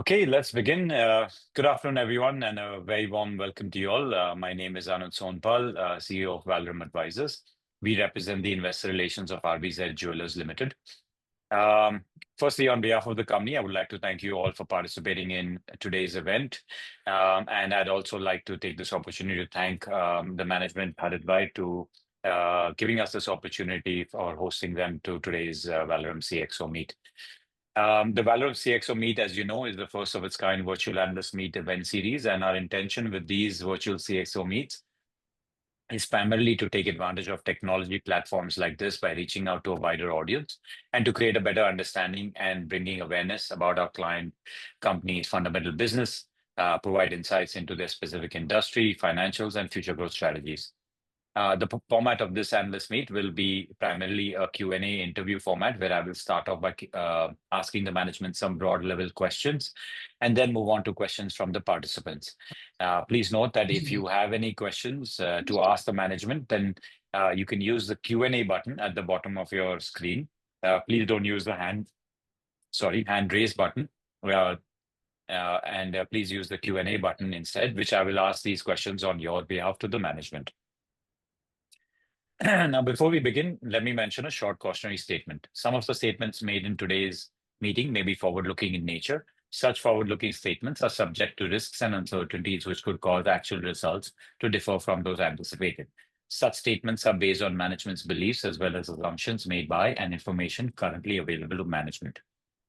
Okay, let's begin. Good afternoon, everyone, and a very warm welcome to you all. My name is Anand Sonpal, CEO of Valorem Advisors. We represent the investor relations of RBZ Jewellers Limited. Um, Firstly, on behalf of the company, I would like to thank you all for participating in today's event. And I'd also like to take this opportunity to thank the management, Harit Bhai, to giving us this opportunity for hosting them to today's Valorem CXO meet. The Valorem CXO Meet, as you know, is the first of its kind virtual analyst meet event series, and our intention with these virtual CXO meets is primarily to take advantage of technology platforms like this by reaching out to a wider audience and to create a better understanding and bringing awareness about our client company's fundamental business, provide insights into their specific industry, financials, and future growth strategies. The format of this analyst meet will be primarily a Q&A interview format where I will start off by asking the management some broad level questions and then move on to questions from the participants. Please note that if you have any questions to ask the management, then you can use the Q&A button at the bottom of your screen. Please don't use the hand raise button. And please use the Q&A button instead, which I will ask these questions on your behalf to the management. Now, before we begin, let me mention a short cautionary statement. Some of the statements made in today's meeting may be forward-looking in nature. Such forward-looking statements are subject to risks and uncertainties which could cause actual results to differ from those anticipated. Such statements are based on management's beliefs as well as assumptions made by and information currently available to management.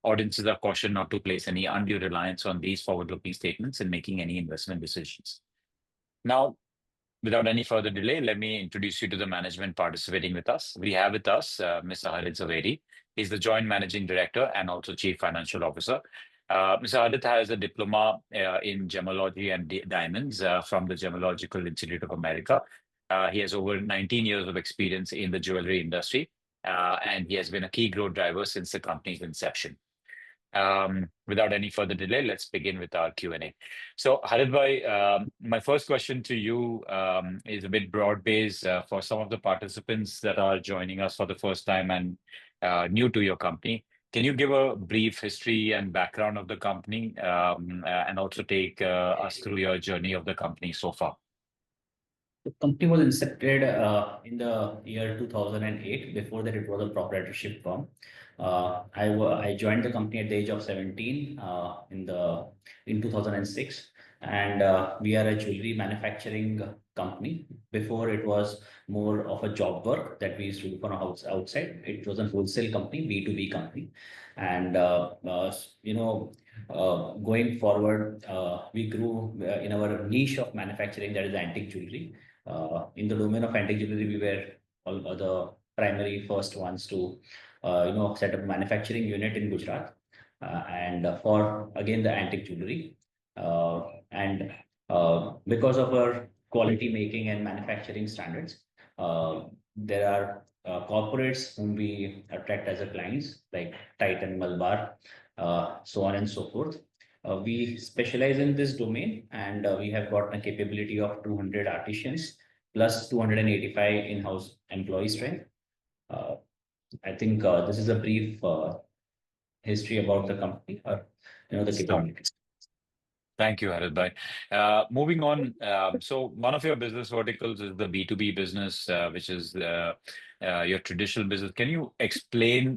Audiences are cautioned not to place any undue reliance on these forward-looking statements in making any investment decisions. Now, without any further delay, let me introduce you to the management participating with us. We have with us Mr. Harit Zaveri. He's the Joint Managing Director and also Chief Financial Officer. Mr. Harit has a diploma in gemology and diamonds from the Gemological Institute of America. He has over 19 years of experience in the jewelry industry, and he has been a key growth driver since the company's inception. Without any further delay, let's begin with our Q&A. So, Harit bhai, my first question to you is a bit broad-based for some of the participants that are joining us for the first time and new to your company. Can you give a brief history and background of the company and also take us through your journey of the company so far? The company was incepted in the year 2008. Before that, it was a proprietorship firm. I joined the company at the age of 17 in 2006, and we are a jewelry manufacturing company. Before, it was more of a job work that we used to do from outside. It was a wholesale company, B2B company, and going forward, we grew in our niche of manufacturing, that is antique jewelry. In the domain of antique jewelry, we were all the primary first ones to set up a manufacturing unit in Gujarat, and for again the antique jewelry. And because of our quality making and manufacturing standards, there are corporates whom we attract as a clients like Titan, Malabar, so on and so forth. We specialize in this domain, and we have got a capability of 200 artisans plus 285 in-house employee strength. I think this is a brief history about the company or the capabilities. Thank you, Harit bhai. Moving on, so one of your business verticals is the B2B business, which is your traditional business. Can you explain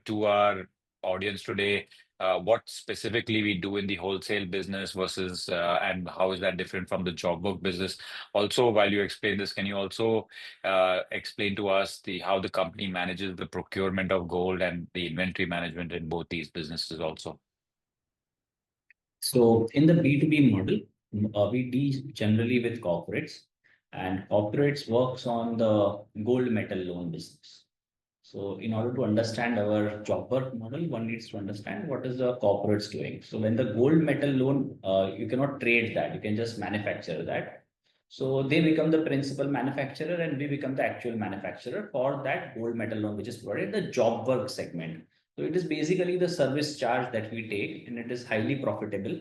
to our audience today what specifically we do in the wholesale business versus and how is that different from the job work business? Also, while you explain this, can you also explain to us how the company manages the procurement of gold and the inventory management in both these businesses also? So in the B2B model, we deal generally with corporates, and corporates works on the gold metal loan business. So in order to understand our job work model, one needs to understand what is the corporates doing. So when the gold metal loan, you cannot trade that, you can just manufacture that. So they become the principal manufacturer and we become the actual manufacturer for that gold metal loan, which is provided in the job work segment. So it is basically the service charge that we take, and it is highly profitable.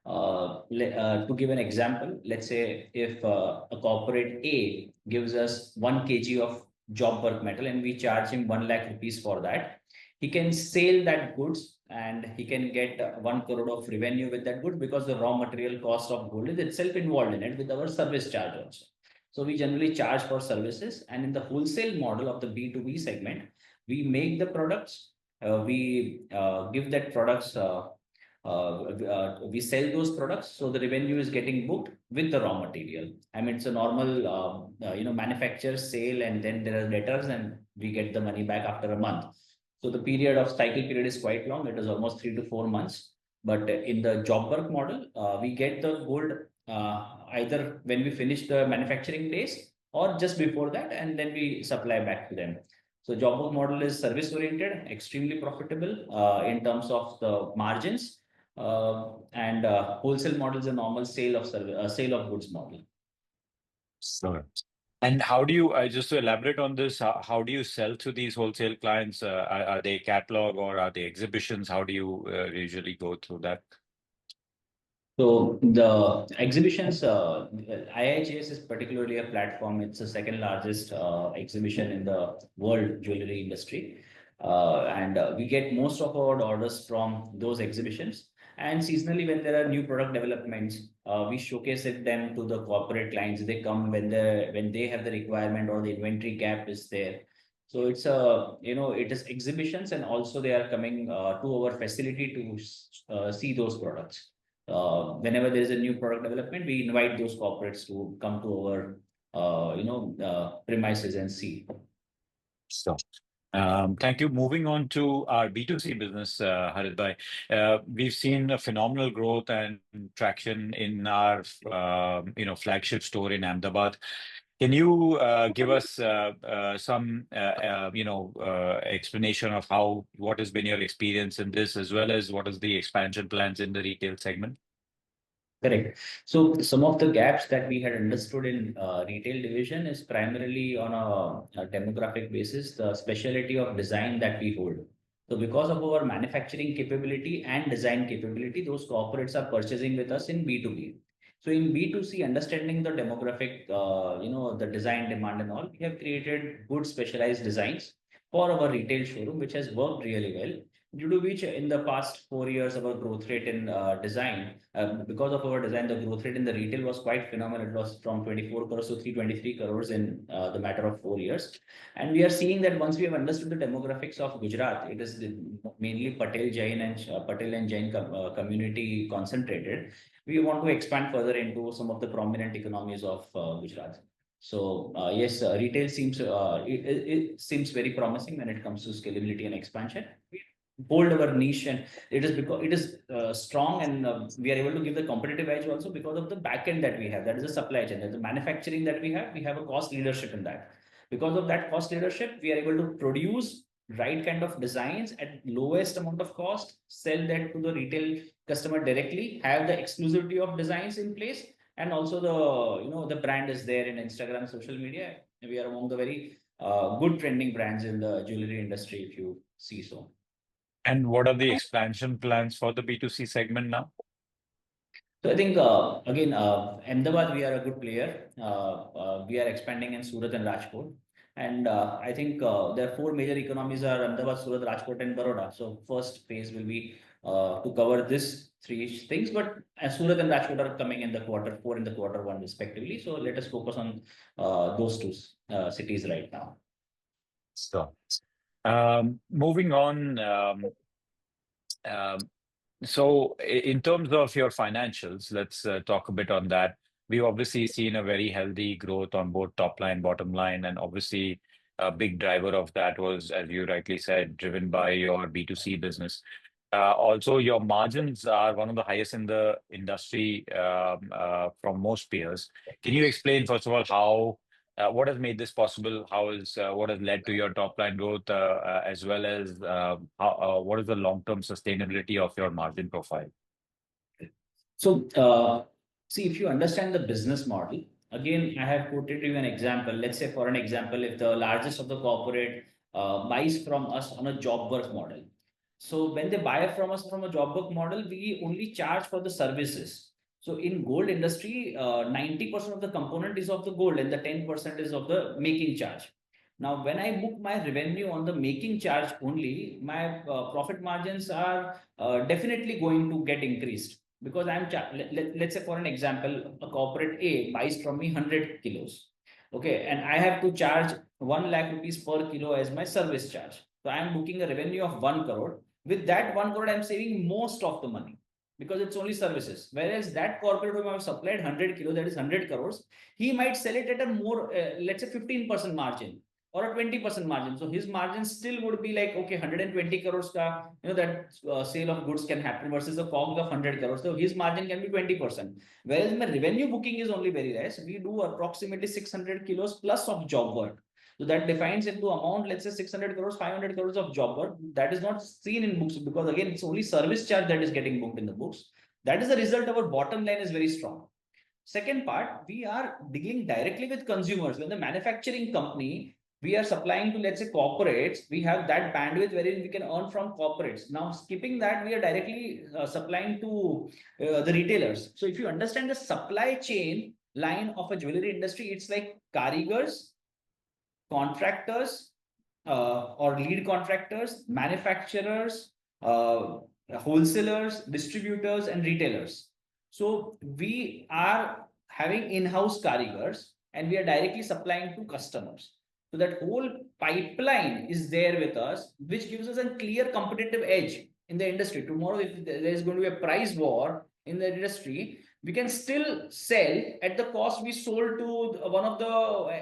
To give an example, let's say if a corporate A gives us 1 kg of job work metal and we charge him 1 lakh rupees for that, he can sell that goods and he can get 1 crore of revenue with that good, because the raw material cost of gold is itself involved in it with our service charge also. So we generally charge for services, and in the wholesale model of the B2B segment, we make the products, we give that products, we sell those products, so the revenue is getting booked with the raw material. I mean, it's a normal manufacture sale, and then there are debtors and we get the money back after a month. So the period of cycle period is quite long. It is almost 3 to 4 months. But in the job work model, we get the gold either when we finish the manufacturing days or just before that, and then we supply back to them. So job work model is service oriented, extremely profitable in terms of the margins, and wholesale model is a normal sale of sale of goods model. Sure. And how do you, just to elaborate on this, how do you sell to these wholesale clients? Are they catalog or are they exhibitions? How do you usually go through that? So the exhibitions, IIGS is particularly a platform. It's the second largest exhibition in the world jewelry industry. And we get most of our orders from those exhibitions. And seasonally, when there are new product developments, we showcase it them to the corporate clients. They come when they have the requirement or the inventory gap is there. So it's it is exhibitions, and also they are coming to our facility to see those products. Whenever there is a new product development, we invite those corporates to come to our premises and see. So, thank you. Moving on to our B2C business, Harit bhai. We've seen a phenomenal growth and traction in our, flagship store in Ahmedabad. Can you give us some, explanation of what has been your experience in this, as well as what is the expansion plans in the retail segment? Correct. So some of the gaps that we had understood in retail division is primarily on a demographic basis, the specialty of design that we hold. So because of our manufacturing capability and design capability, those corporates are purchasing with us in B2B. So in B2C, understanding the demographic, the design demand and all, we have created good specialized designs for our retail showroom, which has worked really well, due to which in the past 4 years our growth rate in design, because of our design, the growth rate in the retail was quite phenomenal. It was from 24 crores to 323 crores in the matter of 4 years. And we are seeing that once we have understood the demographics of Gujarat, it is mainly Patel and Jain community concentrated. We want to expand further into some of the prominent economies of Gujarat. So yes, retail seems it seems very promising when it comes to scalability and expansion. We hold our niche, and it is because it is strong, and we are able to give the competitive edge also because of the back end that we have. That is the supply chain, that the manufacturing that we have. We have a cost leadership in that. Because of that cost leadership, we are able to produce right kind of designs at lowest amount of cost, sell that to the retail customer directly, have the exclusivity of designs in place, and also the brand is there in Instagram, social media. We are among the very good trending brands in the jewelry industry, if you see so. And what are the expansion plans for the B2C segment now? So I think again, Ahmedabad, we are a good player. We are expanding in Surat and Rajkot, and I think there are four major economies: are Ahmedabad, Surat, Rajkot, and Baroda. So first phase will be to cover this three things, but Surat and Rajkot are coming in the quarter 4 and the quarter 1 respectively. So let us focus on those two cities right now. So, moving on. So in terms of your financials, let's talk a bit on that. We've obviously seen a very healthy growth on both top line, bottom line, and obviously a big driver of that was, as you rightly said, driven by your B2C business. Also, your margins are one of the highest in the industry from most peers. Can you explain, first of all, what has made this possible? What has led to your top line growth, as well as what is the long-term sustainability of your margin profile? So, see, if you understand the business model, again, I have quoted you an example. Let's say, for an example, if the largest of the corporate buys from us on a job work model. So when they buy from us from a job work model, we only charge for the services. So in gold industry, 90% of the component is of the gold, and the 10% is of the making charge. Now, when I book my revenue on the making charge only, my profit margins are definitely going to get increased because let's say for an example, a corporate A buys from me 100 kilos. Okay, and I have to charge 1 lakh rupees per kilo as my service charge. So I am booking a revenue of 1 crore. With that 1 crore, I'm saving most of the money because it's only services. Whereas that corporate whom I've supplied 100 kilo, that is 100 crores, he might sell it at a more, let's say 15% margin or a 20% margin. So his margin still would be like, okay, 120 crores ka, that sale of goods can happen versus a COGS of 100 crores. So his margin can be 20%. Whereas my revenue booking is only very less. We do approximately 600 kilos plus of job work. So that defines into amount, let's say 600 crores, 500 crores of job work. That is not seen in books because again, it's only service charge that is getting booked in the books. That is the result. Our bottom line is very strong. Second part, we are dealing directly with consumers. When the manufacturing company, we are supplying to, let's say, corporates, we have that bandwidth wherein we can earn from corporates. Now, skipping that, we are directly supplying to the retailers. So if you understand the supply chain line of a jewelry industry, it's like karigars, contractors, or lead contractors, manufacturers, wholesalers, distributors, and retailers. So we are having in-house karigars and we are directly supplying to customers. So that whole pipeline is there with us, which gives us a clear competitive edge in the industry. Tomorrow, if there is going to be a price war in the industry, we can still sell at the cost we sold to one of the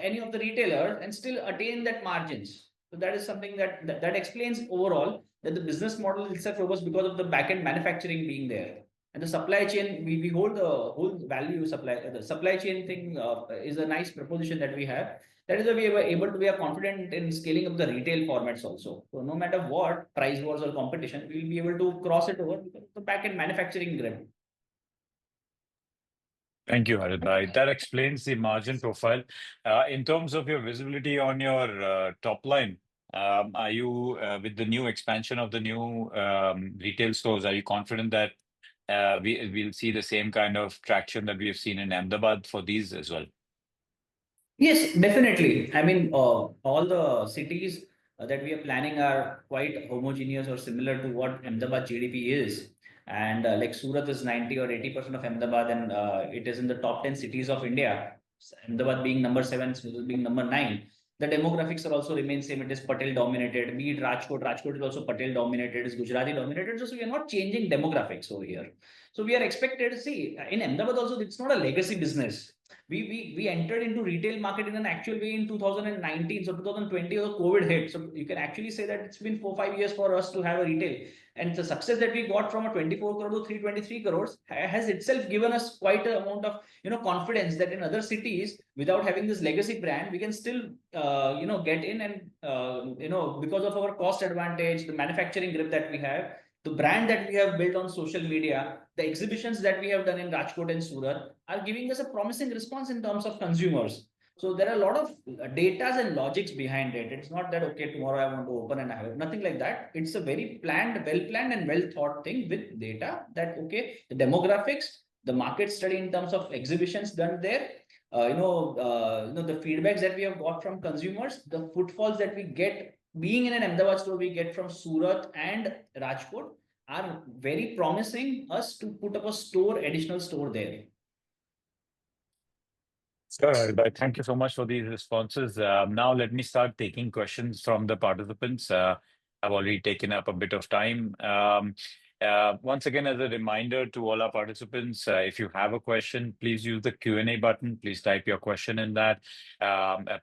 any of the retailers and still attain that margins. So that is something that explains overall that the business model itself robust because of the back-end manufacturing being there. And the supply chain, we hold the whole value supply, the supply chain thing is a nice proposition that we have. That is why we are confident in scaling up the retail formats also. So no matter what price wars or competition, we will be able to cross it over because of the back-end manufacturing grip. Thank you, Harit bhai. That explains the margin profile. In terms of your visibility on your top line, are you with the new expansion of the new retail stores, are you confident that we'll see the same kind of traction that we have seen in Ahmedabad for these as well? Yes, definitely. I mean, all the cities that we are planning are quite homogeneous or similar to what Ahmedabad GDP is. And like Surat is 90 or 80% of Ahmedabad, and it is in the top 10 cities of India. Ahmedabad being number seven, Surat being number nine. The demographics are also remain same. It is Patel dominated. Be it Rajkot, Rajkot is also Patel dominated, is Gujarati dominated. So we are not changing demographics over here. So we are expected to see in Ahmedabad also, it's not a legacy business. We entered into retail market in an actual way in 2019. So 2020 the COVID hit. So you can actually say that it's been 4-5 years for us to have a retail. And the success that we got from a 24 crore to 323 crores has itself given us quite an amount of confidence that in other cities, without having this legacy brand, we can still get in and because of our cost advantage, the manufacturing grip that we have, the brand that we have built on social media, the exhibitions that we have done in Rajkot and Surat are giving us a promising response in terms of consumers. So there are a lot of datas and logics behind it. It's not that, okay, tomorrow I want to open and have it. Nothing like that. It's a very planned, well planned and well thought thing with data that, okay, the demographics, the market study in terms of exhibitions done there, the feedbacks that we have got from consumers, the footfalls that we get being in an Ahmedabad store, we get from Surat and Rajkot are very promising us to put up a store, additional store there. Sure, but thank you so much for these responses. Now let me start taking questions from the participants. I've already taken up a bit of time. Once again, as a reminder to all our participants, if you have a question, please use the Q&A button. Please type your question in that.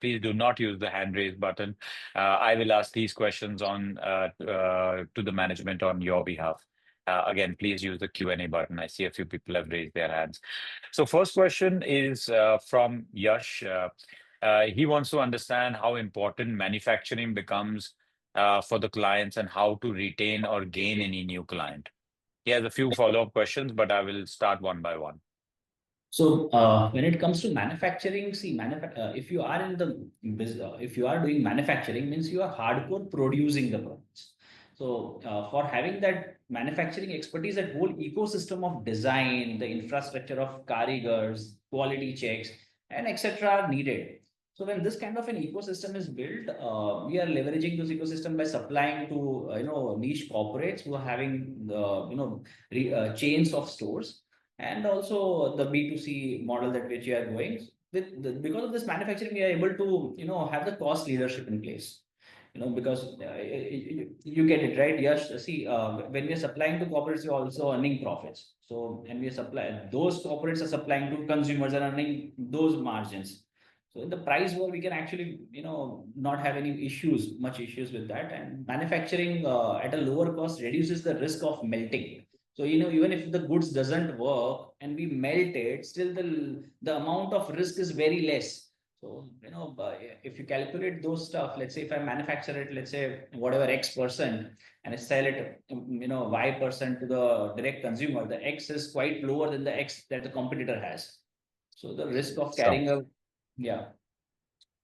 Please do not use the hand raise button. I will ask these questions to the management on your behalf. Again, please use the Q&A button. I see a few people have raised their hands. So first question is from Yash. He wants to understand how important manufacturing becomes for the clients and how to retain or gain any new client. He has a few follow-up questions, but I will start one by one. So when it comes to manufacturing, see, if you are in the business, if you are doing manufacturing, means you are hardcore producing the products. So for having that manufacturing expertise, that whole ecosystem of design, the infrastructure of karigars, quality checks, and etc. are needed. So when this kind of an ecosystem is built, we are leveraging this ecosystem by supplying to niche corporates who are having the chains of stores, and also the B2C model that which we are going. Because of this manufacturing, we are able to have the cost leadership in place. Because you get it right. Yes, see, when we are supplying to corporates, we are also earning profits. So, and we are supply those corporates are supplying to consumers and earning those margins. So in the price war, we can actually, not have any much issues with that. And manufacturing at a lower cost reduces the risk of melting. So, even if the goods doesn't work and we melt it, still the amount of risk is very less. So, if you calculate those stuff, let's say if I manufacture it, let's say whatever X%, and I sell it, Y% to the direct consumer, the X is quite lower than the X that the competitor has. So the risk of So, carrying a, yeah.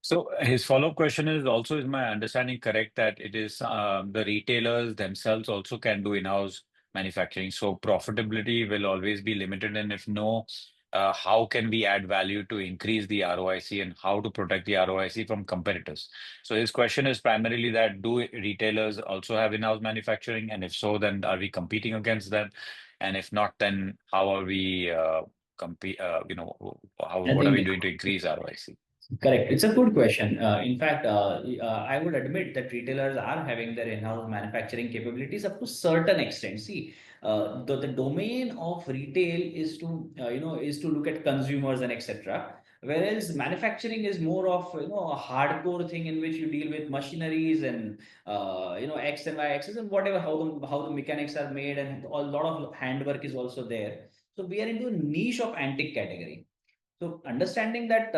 so his follow-up question is also, is my understanding correct that it is the retailers themselves also can do in-house manufacturing? So profitability will always be limited, and if no, how can we add value to increase the ROIC and how to protect the ROIC from competitors? So his question is primarily that do retailers also have in-house manufacturing, and if so, then are we competing against them? And if not, then how are we compete? I What are think we doing to increase ROIC? correct. It's a good question. In fact, I would admit that retailers are having their in-house manufacturing capabilities up to certain extent. See, the domain of retail is to is to look at consumers and etc. Whereas manufacturing is more of a hardcore thing in which you deal with machineries and X and Y axis and whatever how the mechanics are made, and a lot of handwork is also there. So we are into a niche of antique category. So understanding that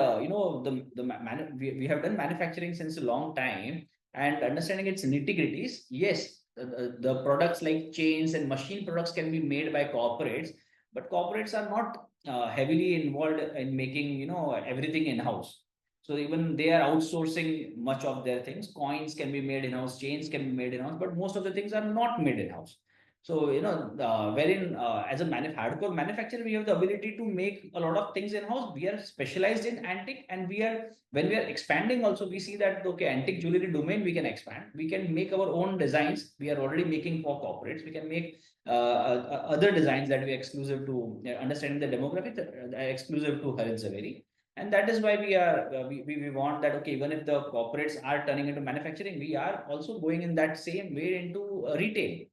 we have done manufacturing since a long time, and understanding its nitty-gritties, yes, the products like chains and machine products can be made by corporates, but corporates are not heavily involved in making everything in-house. So even they are outsourcing much of their things. Coins can be made in-house, chains can be made in-house, but most of the things are not made in-house. So, wherein as a hardcore manufacturer, we have the ability to make a lot of things in-house. We are specialized in antique, and when we are expanding also, we see that, okay, antique jewelry domain, we can expand. We can make our own designs. We are already making for corporates. We can make other designs that we are exclusive to, understanding the demographic, exclusive to Harit Zaveri. And that is why we want that, okay, even if the corporates are turning into manufacturing, we are also going in that same way into retail.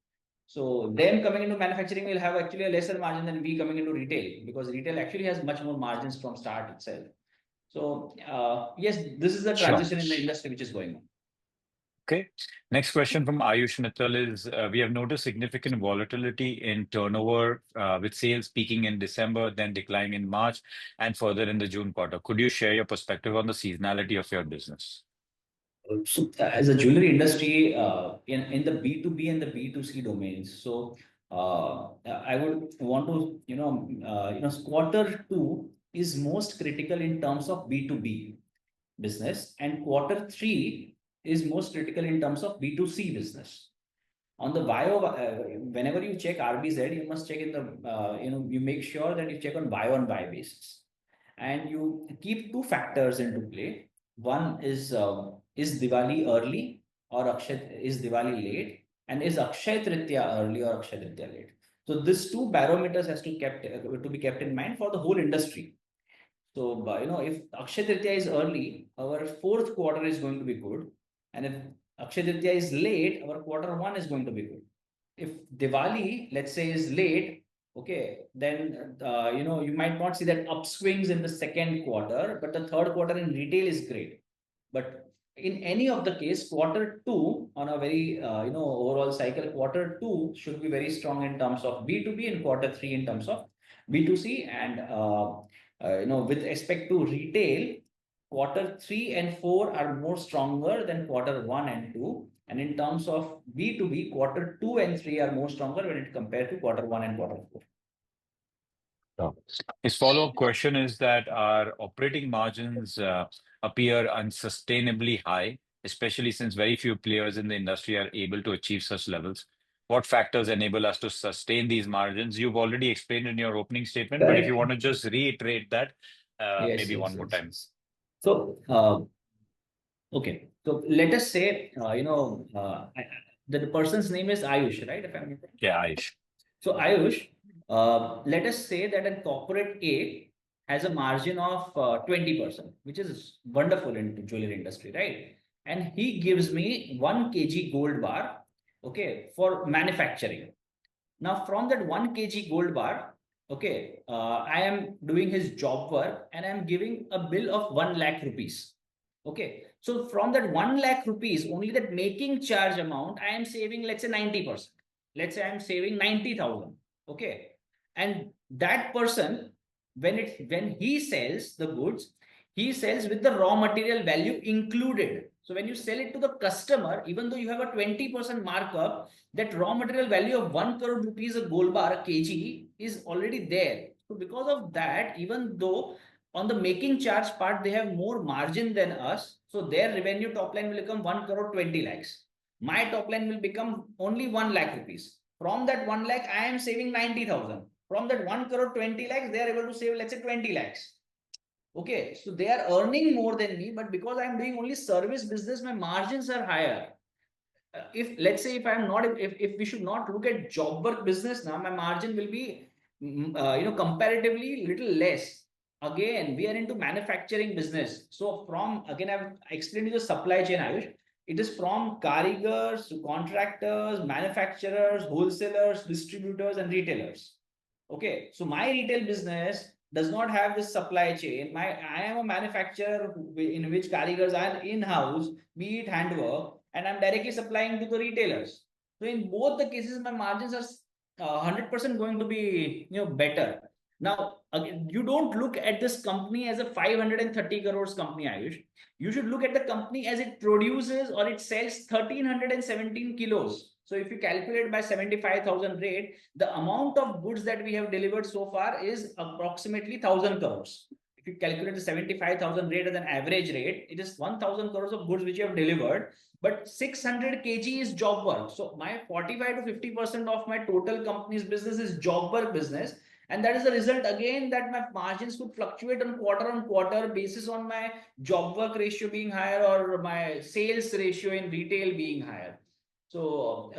So them coming into manufacturing will have actually a lesser margin than we coming into retail, because retail actually has much more margins from start itself. So yes, this is the Sure. transition in the industry which is going on. Okay. Next question from Ayush Mittal is, we have noticed significant volatility in turnover, with sales peaking in December, then declining in March, and further in the June quarter. Could you share your perspective on the seasonality of your business? So as a jewelry industry, in the B2B and the B2C domains, so I would want to quarter two is most critical in terms of B2B business, and quarter three is most critical in terms of B2C business. On the whenever you check RBZ, you must check in the you make sure that you check on Y-on-Y basis, and you keep two factors into play. One is Diwali early, or is Diwali late, and is Akshay Tritiya early or Akshay Tritiya late. So these two barometers has to be kept in mind for the whole industry. So, if Akshay Tritiya is early, our fourth quarter is going to be good. And if Akshay Tritiya is late, our quarter one is going to be good. If Diwali, let's say, is late, okay, then, you might not see that upswings in the second quarter, but the third quarter in retail is great. But in any of the case, quarter two on a very, overall cycle, quarter two should be very strong in terms of B2B, and quarter three in terms of B2C. And, with respect to retail, quarter three and four are more stronger than quarter one and two. And in terms of B2B, quarter two and three are more stronger when it compared to quarter one and quarter four. Sure. His follow-up question is that our operating margins appear unsustainably high, especially since very few players in the industry are able to achieve such levels. What factors enable us to sustain these margins? You've already explained in your opening statement, but if you Correct. want to just reiterate that, Yes, maybe yes, one more yes, time. yes. So, okay. So let us say, the person's name is Ayush, right? If I'm not wrong. Yeah, Aish. So Ayush, let us say that a corporate A has a margin of 20%, which is wonderful in the jewelry industry, right? And he gives me 1 kg gold bar, okay, for manufacturing. Now, from that 1 kg gold bar, okay, I am doing his job work and I'm giving a bill of 1 lakh rupees. Okay, so from that 1 lakh rupees, only that making charge amount, I am saving, let's say 90%. Let's say I'm saving 90,000. Okay, and that person, when he sells the goods, he sells with the raw material value included. So when you sell it to the customer, even though you have a 20% markup, that raw material value of 1 crore rupees a gold bar, a kg, is already there. So because of that, even though on the making charge part, they have more margin than us, so their revenue top line will become 1 crore 20 lakhs. My top line will become only 1 lakh rupees. From that 1 lakh, I am saving 90,000. From that 1 crore 20 lakhs, they are able to save, let's say, 20 lakhs. Okay, so they are earning more than me, but because I'm doing only service business, my margins are higher. If let's say if I'm not if we should not look at job work business now, my margin will be comparatively little less. Again, we are into manufacturing business. So from again, I've explained you the supply chain, Ayush. It is from carriers to contractors, manufacturers, wholesalers, distributors, and retailers. Okay, so my retail business does not have this supply chain. I am a manufacturer in which carriers are in-house, be it handwork, and I'm directly supplying to the retailers. So in both the cases, my margins are 100% going to be better. Now, again, you don't look at this company as a 530 crores company, Ayush. You should look at the company as it produces or it sells 1,317 kilos. So if you calculate by 75,000 rate, the amount of goods that we have delivered so far is approximately 1,000 crores. If you calculate the 75,000 rate as an average rate, it is 1,000 crores of goods which you have delivered, but 600 kg is job work. So my 45 to 50% of my total company's business is job work business. And that is the result again that my margins could fluctuate on quarter basis on my job work ratio being higher or my sales ratio in retail being higher. So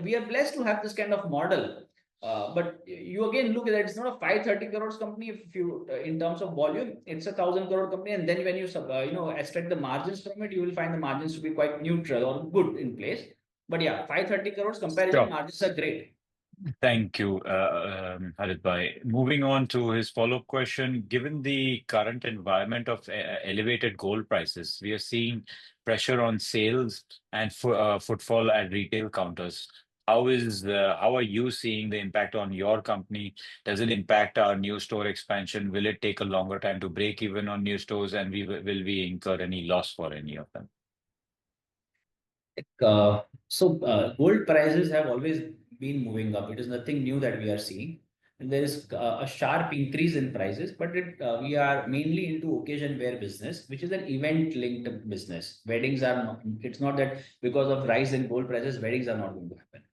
we are blessed to have this kind of model. But you again look at it, it's not a 530 crores company. If you, in terms of volume, it's a 1,000 crore company. And then when you, extract the margins from it, you will find the margins to be quite neutral or good in place. But yeah, 530 crores comparison Sure. margins are great. Thank you, Harit Bhai. Moving on to his follow-up question. Given the current environment of elevated gold prices, we are seeing pressure on sales and footfall at retail counters. How are you seeing the impact on your company? Does it impact our new store expansion? Will it take a longer time to break even on new stores, and will we incur any loss for any of them? Gold prices have always been moving up. It is nothing new that we are seeing. And there is a sharp increase in prices, but we are mainly into occasion wear business, which is an event linked business. Weddings are not, it's not that because of rise in gold prices, weddings are not going to happen.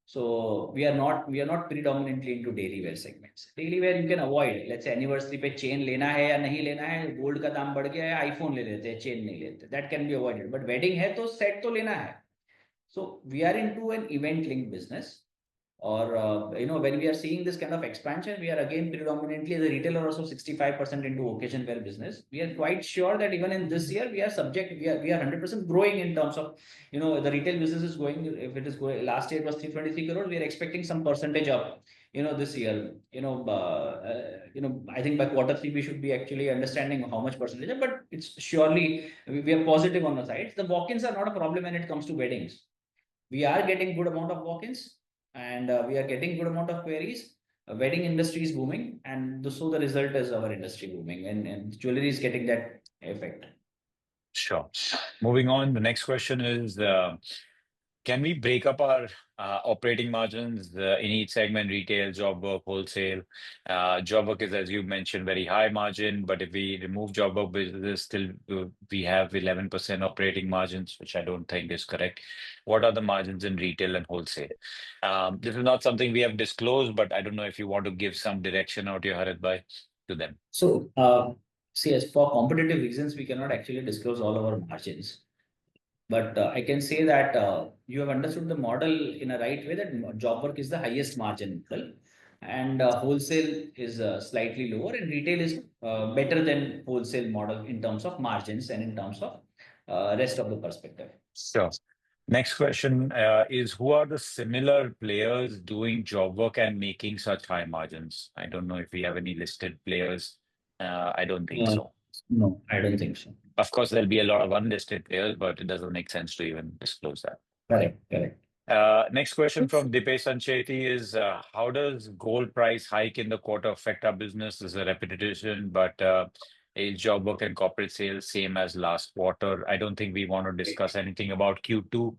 So we are not predominantly into daily wear segments. Daily wear you can avoid. Let's say anniversary पे chain लेना है या नहीं लेना है, gold का दाम बढ़ गया है, iPhone ले लेते हैं, chain नहीं लेते. That can be avoided. But wedding है तो set तो लेना है. So we are into an event linked business. Or when we are seeing this kind of expansion, we are again predominantly as a retailer also 65% into occasion wear business. We are quite sure that even in this year we are 100% growing in terms of the retail business is going. If it is going, last year it was 323 crores, we are expecting some percentage up this year. I think by quarter 3 we should be actually understanding how much percentage, but it's surely we are positive on the sides. The walk-ins are not a problem when it comes to weddings. We are getting good amount of walk-ins, and we are getting good amount of queries. Wedding industry is booming, and so the result is our industry booming, and jewelry is getting that effect. Sure. Moving on, the next question is, can we break up our operating margins in each segment, retail, job work, wholesale? Job work is, as you mentioned, very high margin, but if we remove job work business, still we have 11% operating margins, which I don't think is correct. What are the margins in retail and wholesale? This is not something we have disclosed, but I don't know if you want to give some direction out here, Harit Bhai, to them. So See, as for competitive reasons, we cannot actually disclose all our margins. But I can say that you have understood the model in a right way that job work is the highest margin model, and wholesale is slightly lower, and retail is better than wholesale model in terms of margins and in terms of rest of the perspective. Sure. Next question is who are the similar players doing job work and making such high margins? I don't know if we have any listed players. I don't think Uh, so. no, I don't think so. Of course, there'll be a lot of unlisted players, but it doesn't make sense to even disclose that. Correct, correct. Next question from Dipesh Sancheti is how does gold price hike in the quarter affect our business? This is a repetition, but is job work and corporate sales same as last quarter? I don't think we want to discuss anything about Q2,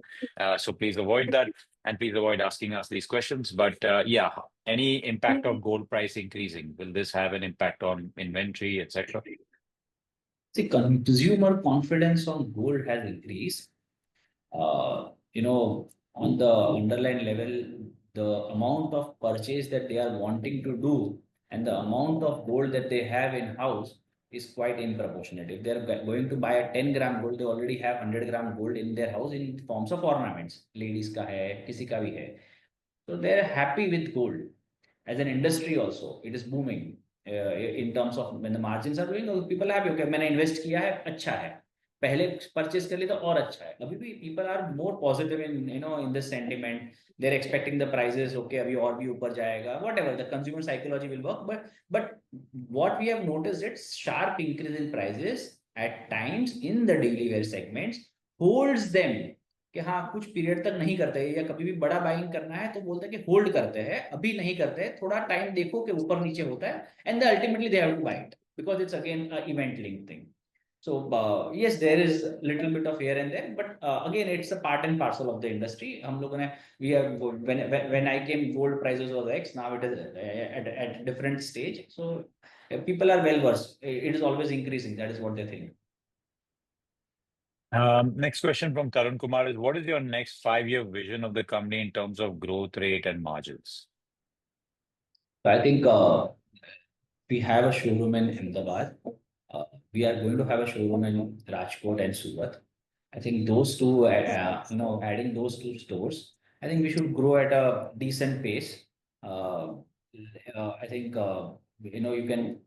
so please avoid that and please avoid asking us these questions. But yeah, any impact of gold price increasing? Will this have an impact on inventory, etc.? See, consumer confidence on gold has increased. On the underlying level, the amount of purchase that they are wanting to do and the amount of gold that they have in house is quite disproportionate. If they're going to buy a 10-gram gold, they already have 100-gram gold in their house in forms of ornaments. Ladies ka hai, kisi ka bhi hai. So they're happy with gold. As an industry also, it is booming in terms of when the margins are doing, people are happy. Okay, मैंने invest किया है, अच्छा है. पहले purchase कर लिया तो और अच्छा है. अभी भी people are more positive in this sentiment. They're expecting the prices. Okay, अभी और भी ऊपर जाएगा. Whatever the consumer psychology will work, but what we have noticed it's sharp increase in prices at times in the daily wear segments holds them कि हाँ कुछ period तक नहीं करते या कभी भी बड़ा बाइंग करना है तो बोलते हैं कि होल्ड करते हैं अभी नहीं करते हैं थोड़ा टाइम देखो कि ऊपर नीचे होता है and ultimately they have to buy it because it's again event link thing so yes there is little bit of here and there but again it's a part and parcel of the industry हम लोगों ने we have when I came gold prices was X now it is at different stage so people are well versed it is always increasing that is what they think. Next question from Tarun Kumar is what is your next 5-year vision of the company in terms of growth rate and margins? So I think we have a showroom in Ahmedabad. We are going to have a showroom in Rajkot and Surat. I think those two, adding those two stores, I think we should grow at a decent pace. Uh, I think, you can,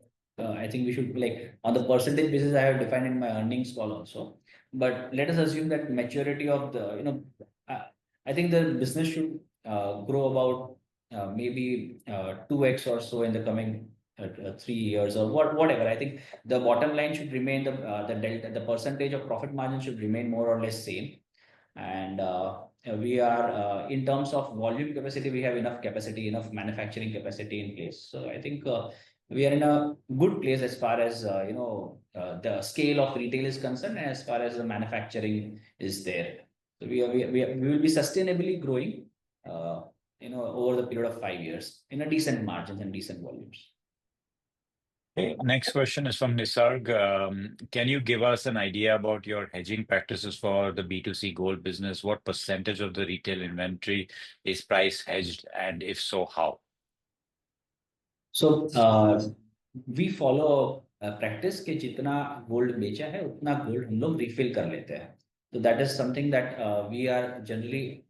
I think we should like on the percentage basis I have defined in my earnings call also. But let us assume that maturity of uh, I think the business should grow about maybe 2x or so in the coming 3 years or whatever. I think the bottom line should remain the delta, the percentage of profit margin should remain more or less same. And we are in terms of volume capacity, we have enough capacity, enough manufacturing capacity in place. So I think we are in a good place as far as the scale of retail is concerned, and as far as the manufacturing is there. So we will be sustainably growing, over the period of 5 years in a decent margins and decent volumes. Okay, next question is from Nisarg. Can you give us an idea about your hedging practices for the B2C gold business? What percentage of the retail inventory is price hedged, and if so, how? So we follow a practice कि जितना gold बेचा है उतना gold हम लोग refill कर लेते हैं. So that is something that we are generally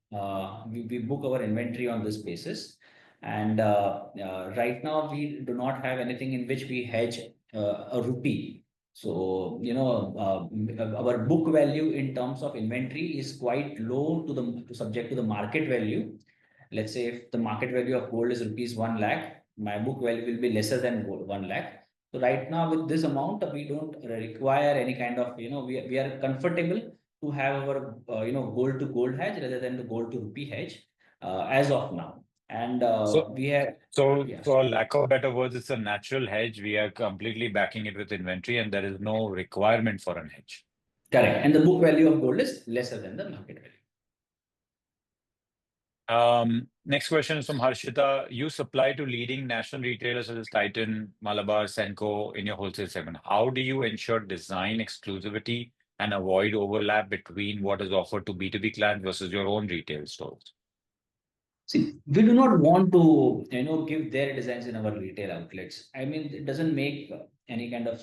we book our inventory on this basis. And right now we do not have anything in which we hedge a rupee. So our book value in terms of inventory is quite low to subject to the market value. Let's say if the market value of gold is rupees 1 lakh, my book value will be lesser than gold, 1 lakh. So right now with this amount, we don't require any kind of, we are comfortable to have our, gold to gold hedge rather than the gold to rupee hedge as of now. And So, we have, so yeah, for lack of better words, it's a natural hedge. We are completely backing it with inventory, and there is no requirement for an hedge. correct. And the book value of gold is lesser than the market value. Next question is from Harshita. You supply to leading national retailers such as Titan, Malabar, Senco in your wholesale segment. How do you ensure design exclusivity and avoid overlap between what is offered to B2B clients versus your own retail stores? See, we do not want to, give their designs in our retail outlets. I mean, it doesn't make any kind of,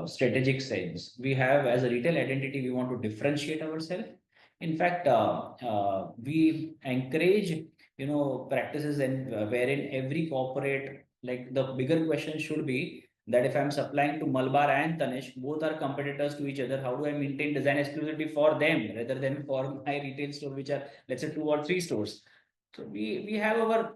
strategic sense. We have, as a retail identity, we want to differentiate ourselves. In fact, we encourage, practices and wherein every corporate, like the bigger question should be that if I'm supplying to Malabar and Tanish, both are competitors to each other, how do I maintain design exclusivity for them rather than for my retail store, which are, let's say, 2 or 3 stores? So we have our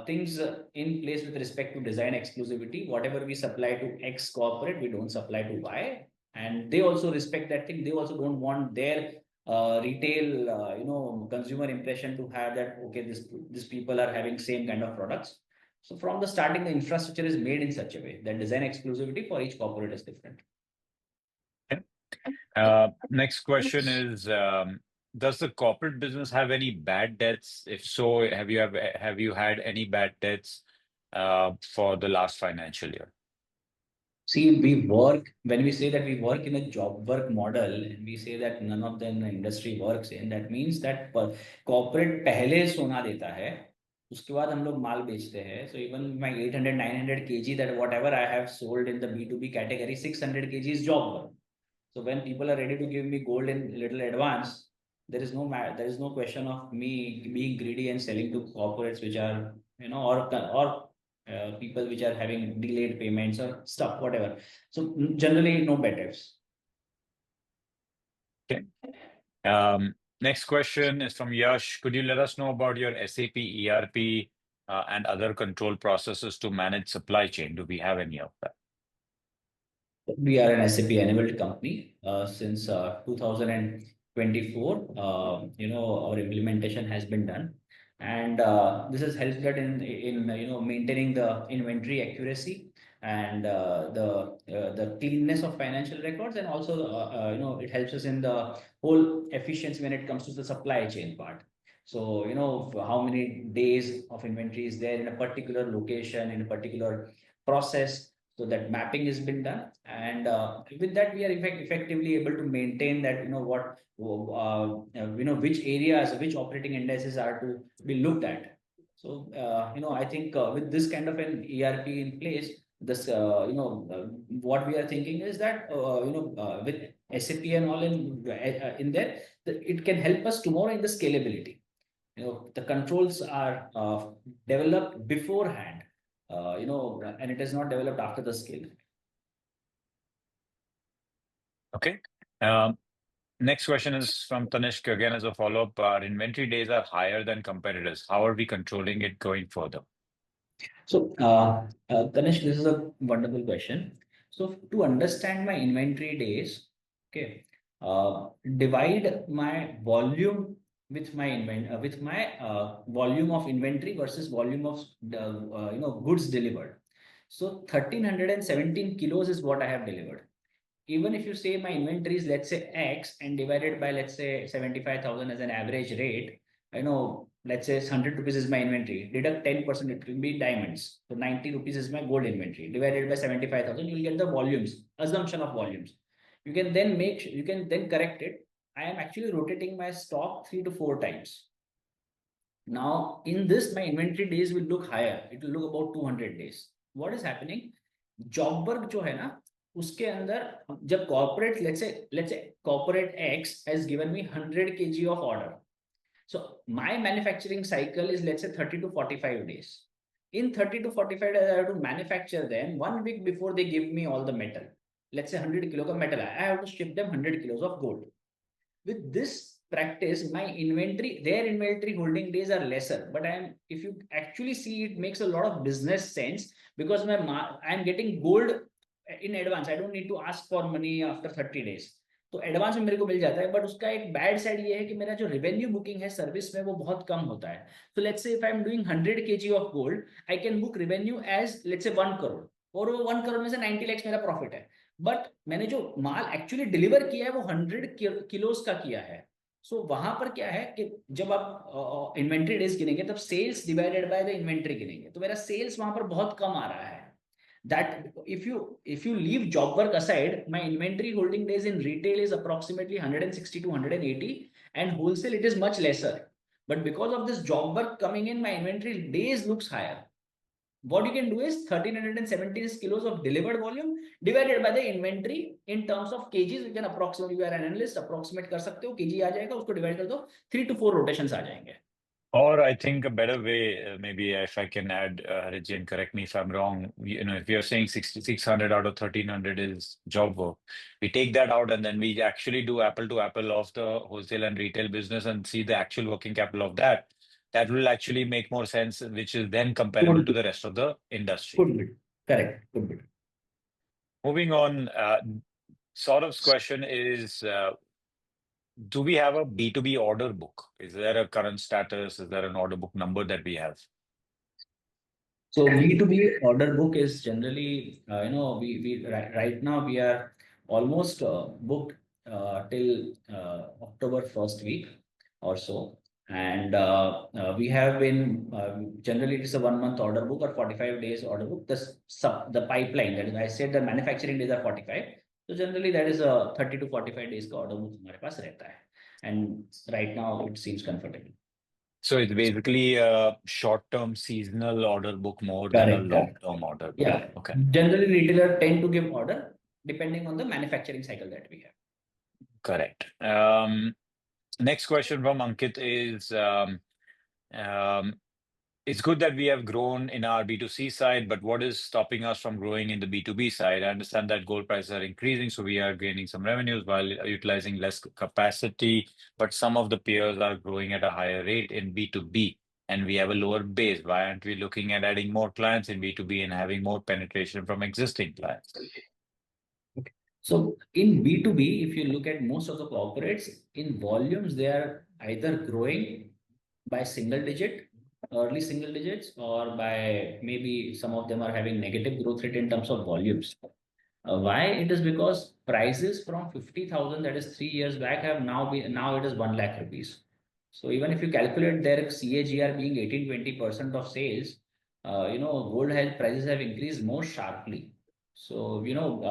things in place with respect to design exclusivity. Whatever we supply to X corporate, we don't supply to Y, and they also respect that thing. They also don't want their retail, consumer impression to have that, okay, this people are having same kind of products. So from the starting, the infrastructure is made in such a way that design exclusivity for each corporate is different. Okay. Next question is, does the corporate business have any bad debts? If so, have you had any bad debts for the last financial year? See, we work, when we say that we work in a job work model, and we say that none of the industry works in, that means that corporate पहले सोना देता है, उसके बाद हम लोग माल बेचते हैं. So even my 800, 900 kg, that whatever I have sold in the B2B category, 600 kg is job work. So when people are ready to give me gold in little advance, there is no question of me being greedy and selling to corporates which are, or people which are having delayed payments or stuff, whatever. So generally, no bad debts. Okay. Next question is from Yash. Could you let us know about your SAP, ERP, and other control processes to manage supply chain? Do we have any of that? We are an SAP enabled company since 2024. Our implementation has been done, and this has helped that in maintaining the inventory accuracy and the cleanness of financial records, and also it helps us in the whole efficiency when it comes to the supply chain part. So how many days of inventory is there in a particular location, in a particular process. So that mapping has been done, and with that we are effectively able to maintain that, which areas, which operating indices are to be looked at. So I think with this kind of an ERP in place, this what we are thinking is that with SAP and all in there, it can help us tomorrow in the scalability. The controls are developed beforehand, and it is not developed after the scale. Okay. Next question is from Tanishq again as a follow-up. Our inventory days are higher than competitors. How are we controlling it going further? So, Tanesh, this is a wonderful question. So, to understand my inventory days, okay, divide my volume with my volume of inventory versus volume of goods delivered. So, 1317 kilos is what I have delivered. Even if you say my inventory is, let's say, X, and divided by, let's say, 75,000 as an average rate, let's say 100 rupees is my inventory, deduct 10%, it will be diamonds. So 90 rupees is my gold inventory, divided by 75,000, you'll get the volumes, assumption of volumes. You can then correct it. I am actually rotating my stock 3 to 4 times. Now, in this, my inventory days will look higher. It will look about 200 days. What is happening? Job work जो है ना, उसके अंदर जब corporate, let's say corporate X has given me 100 kg of order. So my manufacturing cycle is, let's say, 30 to 45 days. In 30 to 45 days, I have to manufacture them 1 week before they give me all the metal. Let's say 100 kilo ka metal. I have to ship them 100 kilos of gold. With this practice, their inventory holding days are lesser. But if you actually see, it makes a lot of business sense, because I'm getting gold in advance. I don't need to ask for money after 30 days. तो advance में मेरे को मिल जाता है. But उसका एक bad side ये है कि मेरा जो रेवेन्यू बुकिंग है सर्विस में, वो बहुत कम होता है. So let's say if I'm doing 100 kg of gold, I can book revenue as, let's say, 1 crore, और वो 1 crore में से 90 lakhs मेरा प्रॉफिट है. बट मैंने जो माल एक्चुअली डिलीवर किया है वो 100 किलोस का किया है. सो वहां पर क्या है कि जब आप इन्वेंट्री डेज गिनेंगे, तब sales divided by the inventory गिनेंगे, तो मेरा सेल्स वहां पर बहुत कम आ रहा है. That if you leave job work aside, my inventory holding days in retail is approximately 160 to 180, and wholesale it is much lesser. But because of this job work coming in, my inventory days looks higher. What you can do is 1370 kilos of delivered volume divided by the inventory in terms of kgs. You can approximate, you are an analyst, approximate कर सकते हो, kg आ जाएगा, उसको divide कर दो, 3 to 4 rotations आ जाएंगे. Or I think a better way, maybe if I can add, Harit, and correct me if I'm wrong, if you're saying 600 out of 1300 is job work, we take that out and then we actually do apple to apple of the wholesale and retail business and see the actual working capital of that. That will actually make more sense, which is then comparable Could to be. the rest of the industry. Could be. Correct. Could be. Moving on, Saurav's question is, do we have a B2B order book? Is there a current status? Is there an order book number that we have? So B2B order book is generally, we right now we are almost booked till October first week or so. And we have been, generally it is a 1 month order book or 45 days order book. The pipeline, that is, I said the manufacturing days are 45. So generally that is a 30 to 45 days का order book हमारे पास रहता है. And right now it seems comfortable. So it's basically a short-term seasonal order book more than a Correct. long-term order book. Yeah. Okay. Generally, retailer tend to give order depending on the manufacturing cycle that we have. Correct. Next question from Ankit is, um, it's good that we have grown in our B2C side, but what is stopping us from growing in the B2B side? I understand that gold prices are increasing, so we are gaining some revenues while utilizing less capacity, but some of the peers are growing at a higher rate in B2B, and we have a lower base. Why aren't we looking at adding more clients in B2B and having more penetration from existing clients? Okay. So in B2B, if you look at most of the corporates, in volumes, they are either growing by single digit, early single digits, or by maybe some of them are having negative growth rate in terms of volumes. Why? It is because prices from 50,000, that is 3 years back, have now it is 1 lakh rupees. So even if you calculate their CAGR being 18-20% of sales, gold has prices have increased more sharply. So we on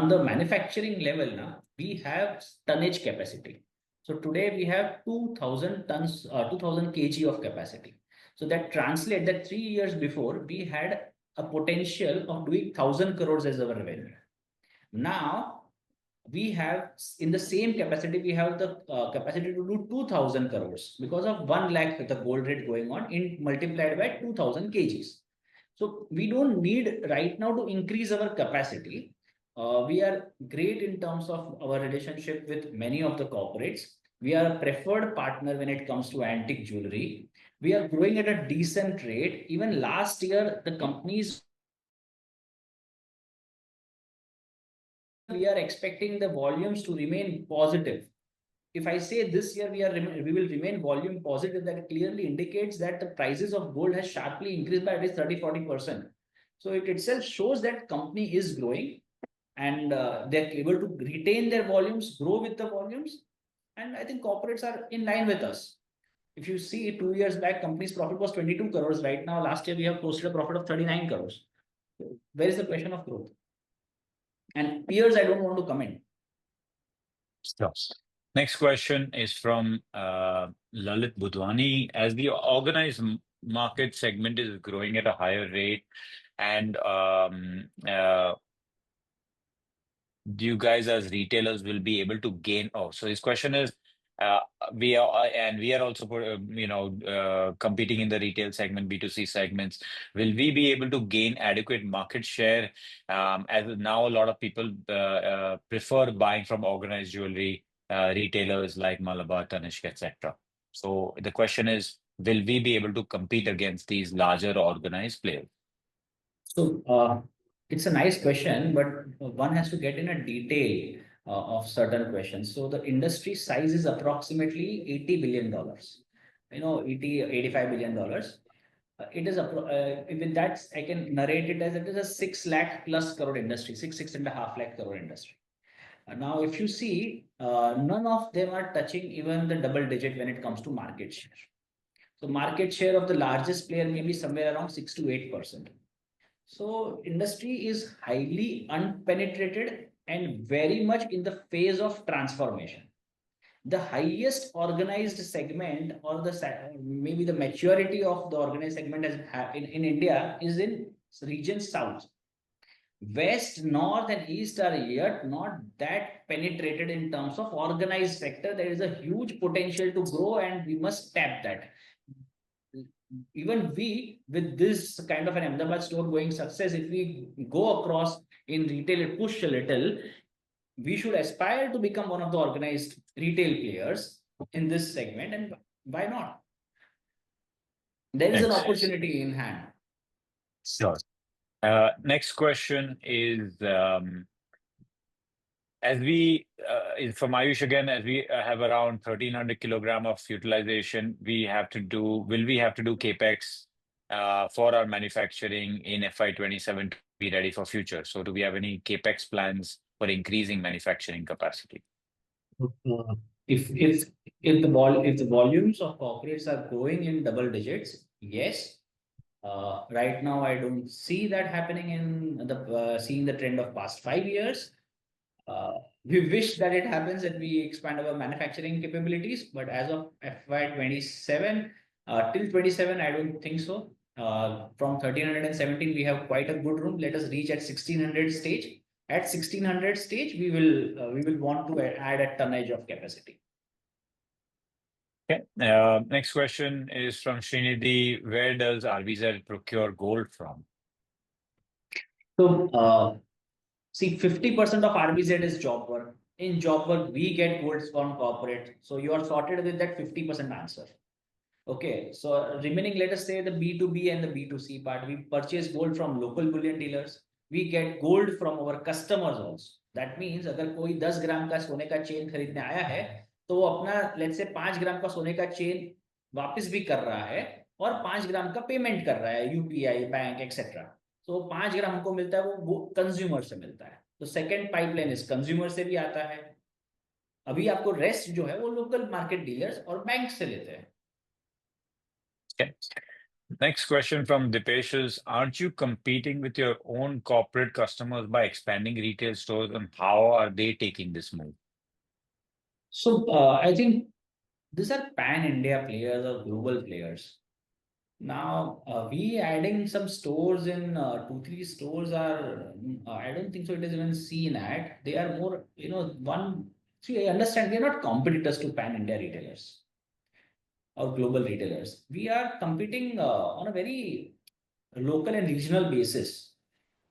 the manufacturing level now we have tonnage capacity. So today we have 2,000 tons, 2,000 kg of capacity. So that translate that 3 years before we had a potential of doing 1,000 crores as our revenue. Now we have in the same capacity, we have the capacity to do 2,000 crores because of 1 lakh the gold rate going on in multiplied by 2,000 kgs. So we don't need right now to increase our capacity. We are great in terms of our relationship with many of the corporates. We are a preferred partner when it comes to antique jewelry. We are growing at a decent rate. Even last year, the companies, we are expecting the volumes to remain positive. If I say this year we will remain volume positive, that clearly indicates that the prices of gold has sharply increased by at least 30-40%. So it itself shows that company is growing and they're able to retain their volumes, grow with the volumes. And I think corporates are in line with us. If you see 2 years back, company's profit was 22 crores. Right now, last year we have posted a profit of 39 crores. Where is the question of growth? And peers, I don't want to comment. Sure. Next question is from Lalit Budwani. As the organized market segment is growing at a higher rate, and you guys as retailers will be able to gain. Oh, so his question is, uh, we are also competing in the retail segment, B2C segments. Will we be able to gain adequate market share? As now a lot of people prefer buying from organized jewelry retailers like Malabar, Tanishq, etc. So the question is, will we be able to compete against these larger organized players? So it's a nice question, but one has to get in a detail of certain questions. So the industry size is approximately $80 billion. 85 billion dollars. It is with that I can narrate it as it is a 6 lakh plus crore industry, 6.5 lakh crore industry. Now, if you see, none of them are touching even the double digit when it comes to market share. So market share of the largest player may be somewhere around 6 to 8%. So industry is highly unpenetrated and very much in the phase of transformation. the highest organized segment, or maybe the maturity of the organized segment in India is in region south. West, north, and east are yet not that penetrated in terms of organized sector. There is a huge potential to grow, and we must tap that. Even we, with this kind of an Ahmedabad store going success, if we go across in retail, push a little, we should aspire to become one of the organized retail players in this segment. And why not? There is an Thanks. opportunity in hand. Sure. Next question is as we is from Ayush again, as we have around 1,300 kilogram of utilization, will we have to do capex for our manufacturing in FY27 to be ready for future? So do we have any capex plans for increasing manufacturing capacity? Uh, If if the volumes of corporates are growing in double digits, yes. Right now, I don't see that happening in the seeing the trend of past 5 years. We wish that it happens and we expand our manufacturing capabilities, but as of FY27 till 27, I don't think so. From 1317, we have quite a good room. Let us reach at 1600 stage. At 1600 stage, we will want to add a tonnage of capacity. Okay. Next question is from Srinidhi. Where does RBZ procure gold from? So, see, 50% of RBZ is job work. In job work, we get goods from corporate. So you are sorted with that 50% answer. Okay, so remaining, let us say the B2B and the B2C part, we purchase gold from local bullion dealers. We get gold from our customers also. That means अगर कोई 10 ग्राम का सोने का chain खरीदने आया है, तो वो अपना लेट्स से 5 ग्राम का सोने का चेन वापस भी कर रहा है और 5 ग्राम का पेमेंट कर रहा है यूपीआई बैंक एक्सेट्रा. तो 5 ग्राम हमको मिलता है, वो कंज्यूमर से मिलता है. तो सेकंड पाइपलाइन इस कंज्यूमर से भी आता है. अभी आपको रेस्ट जो है वो लोकल मार्केट डीलर्स और बैंक से लेते हैं. Okay. Next question from Dipesh is, aren't you competing with your own corporate customers by expanding retail stores, and how are they taking this move? So I think these are pan-India players or global players. Now, we adding some stores in 2, 3 stores are, I don't think so. It is even seen at. They are more, see, I understand we are not competitors to pan-India retailers or global retailers. We are competing on a very local and regional basis.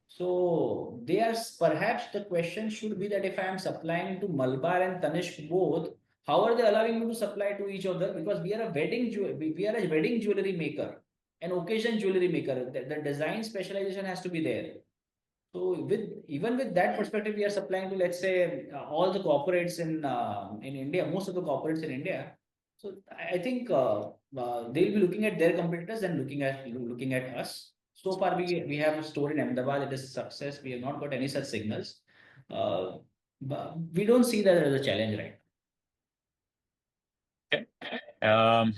So they are, perhaps the question should be that if I am supplying to Malabar and Tanishq both, how are they allowing me to supply to each other? Because we are a we are a wedding jewelry maker, an occasion jewelry maker. The design specialization has to be there. So even with that perspective, we are supplying to, let's say, all the corporates in India, most of the corporates in India. So I think they'll be looking at their competitors and looking at us. So far, we have a store in Ahmedabad. It is a success. We have not got any such signals. But we don't see that as a challenge, right? Okay. I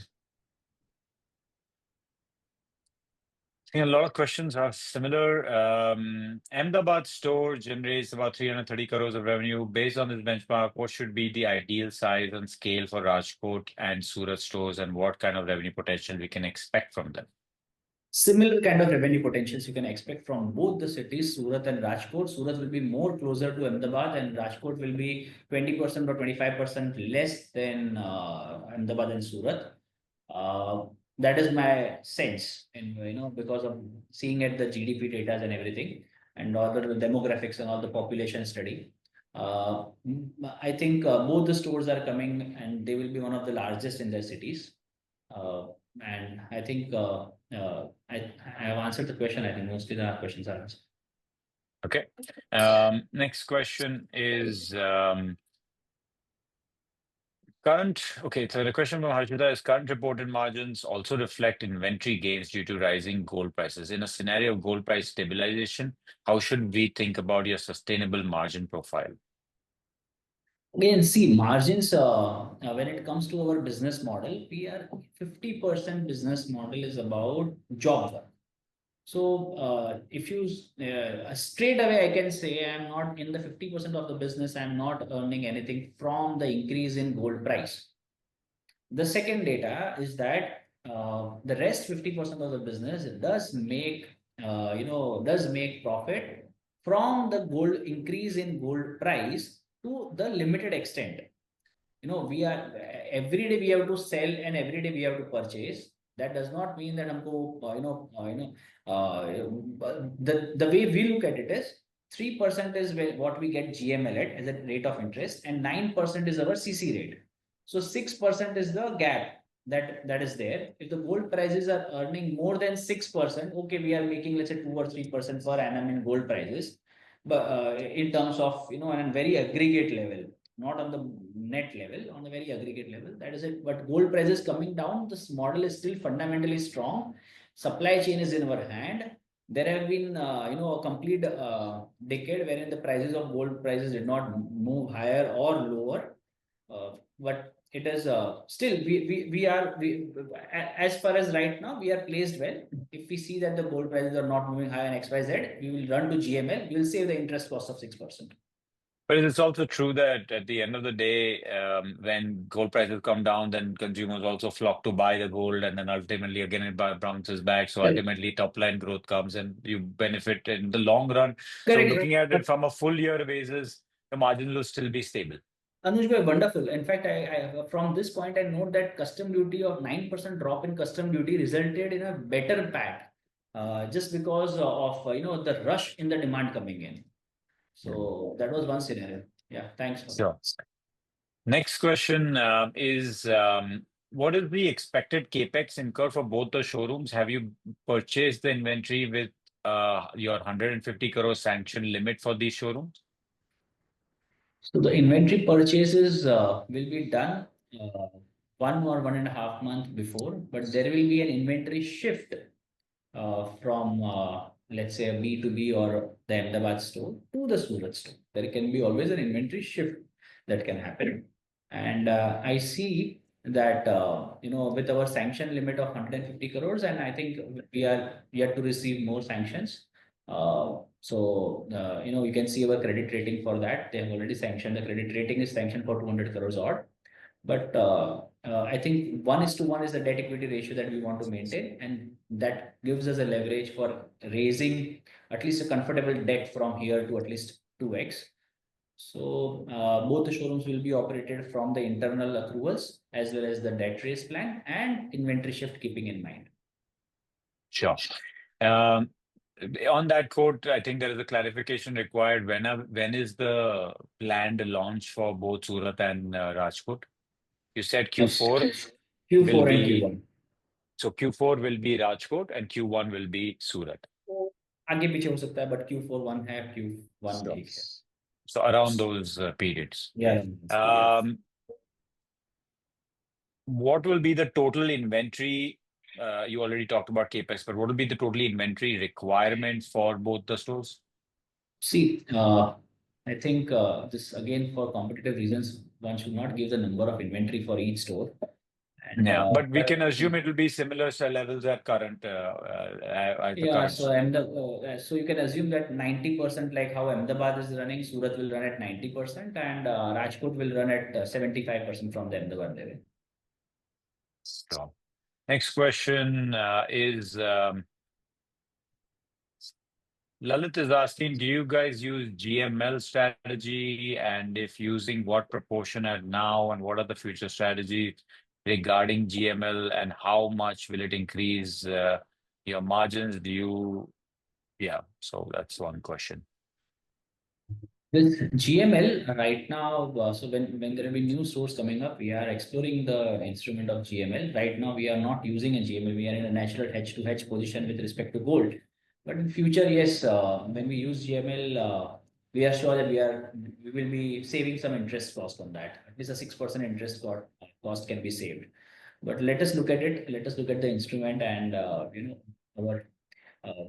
think a lot of questions are similar. Ahmedabad store generates about 330 crores of revenue. Based on this benchmark, what should be the ideal size and scale for Rajkot and Surat stores, and what kind of revenue potential we can expect from them? Similar kind of revenue potentials you can expect from both the cities, Surat and Rajkot. Surat will be more closer to Ahmedabad, and Rajkot will be 20% or 25% less than Ahmedabad and Surat. That is my sense, and because of seeing at the GDP data and everything, and all the demographics and all the population study. I think both the stores are coming, and they will be one of the largest in their cities. And I think I have answered the question. I think mostly the questions are answered. Okay. Next question is Okay, so the question from Harshita is, current reported margins also reflect inventory gains due to rising gold prices. In a scenario of gold price stabilization, how should we think about your sustainable margin profile? Again, see, margins, when it comes to our business model, we are 50% business model is about job work. So if you straight away, I can say I'm not in the 50% of the business. I'm not earning anything from the increase in gold price. The second data is that the rest 50% of the business does make does make profit from the gold increase in gold price to the limited extent. We are every day we have to sell and every day we have to purchase. That does not mean that हमको the way we look at it is 3% is what we get GML at as a rate of interest, and 9% is our CC rate. So 6% is the gap that is there. If the gold prices are earning more than 6%, okay, we are making, let's say, 2 or 3% per annum in gold prices, but in terms of on a very aggregate level, not on the net level, on the very aggregate level. That is it. But gold prices coming down, this model is still fundamentally strong. Supply chain is in our hand. There have been, a complete decade wherein the prices of gold prices did not move higher or lower. But it is still as far as right now we are placed well. If we see that the gold prices are not moving higher in XYZ, we will run to GML. We will save the interest cost of 6%. But it's also true that at the end of the day, when gold prices come down, then consumers also flock to buy the gold, and then ultimately again it bounces back. So Correct. ultimately top line growth comes and you benefit in the long run. So Correct. looking at it from a full year basis, the margin will still be stable. Anuj bhai, wonderful. In fact, I from this point, I note that custom duty of 9% drop in custom duty resulted in a better PAT, just because of the rush in the demand coming in. So that was one scenario. Yeah, thanks for that. Sure. Next question is what is the expected capex incur for both the showrooms? Have you purchased the inventory with your 150 crore sanction limit for these showrooms? So the inventory purchases will be done 1 or 1.5 months before, but there will be an inventory shift from let's say a B2B or the Ahmedabad store to the Surat store. There can be always an inventory shift that can happen. And I see that with our sanction limit of 150 crores, and I think we are yet to receive more sanctions. You can see our credit rating for that. They have already sanctioned. The credit rating is sanctioned for 200 crores odd. But I think 1:1 is the debt equity ratio that we want to maintain, and that gives us a leverage for raising at least a comfortable debt from here to at least 2x. So both the showrooms will be operated from the internal accruals as well as the debt raise plan and inventory shift keeping in mind. Sure. On that quote, I think there is a clarification required. When is the planned launch for both Surat and Rajkot? You said Q4 Q4 will and be Q1. So Q4 will be Rajkot and Q1 will be Surat. आगे पीछे हो सकता है, but Q4 one है, Q1 Sure. एक है. So around those periods. Yeah. What will be the total inventory? You already talked about CapEx, but what will be the total inventory requirements for both the stores? See, I think this again for competitive reasons, one should not give the number of inventory for each store. And, Yeah, but we can assume it will be similar levels at current. Yeah, so you can assume that 90%, like how Ahmedabad is running, Surat will run at 90%, and Rajkot will run at 75% from the Ahmedabad level. So, next question is Lalit is asking, do you guys use GML strategy, and if using, what proportion at now, and what are the future strategies regarding GML, and how much will it increase your margins? Yeah, so that's one question. With GML right now, so when there will be new stores coming up, we are exploring the instrument of GML. Right now, we are not using a GML. We are in a natural hedge to hedge position with respect to gold. But in future, yes, when we use GML, we are sure that we will be saving some interest cost on that. At least a 6% interest cost can be saved. But let us look at it. Let us look at the instrument and our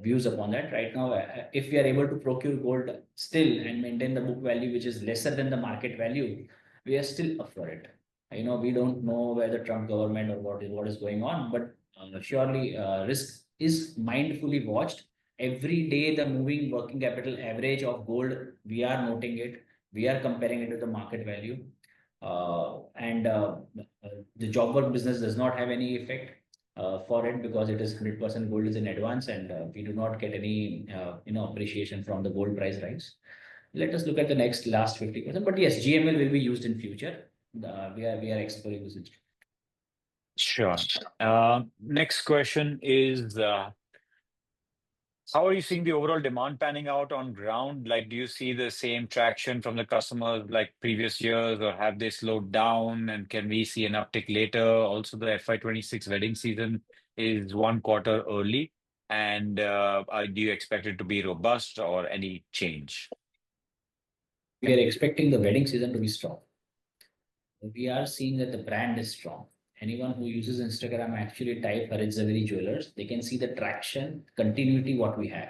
views upon that. Right now, if we are able to procure gold still and maintain the book value, which is lesser than the market value, we are still up for it. We don't know where the Trump government or what is going on, but surely risk is mindfully watched. every day the moving working capital average of gold, we are noting it, we are comparing it to the market value. And the job work business does not have any effect for it because it is 100% gold is in advance, and we do not get any appreciation from the gold price rise. Let us look at the next last 50%. But yes, GML will be used in future. We are exploring this. Sure. Next question is, how are you seeing the overall demand panning out on ground? Like, do you see the same traction from the customers like previous years, or have they slowed down? And can we see an uptick later? Also, the FY26 wedding season is 1 quarter early. And do you expect it to be robust or any change? We are expecting the wedding season to be strong. We are seeing that the brand is strong. Anyone who uses Instagram actually type Harit Zaveri Jewellers, they can see the traction, continuity, what we have.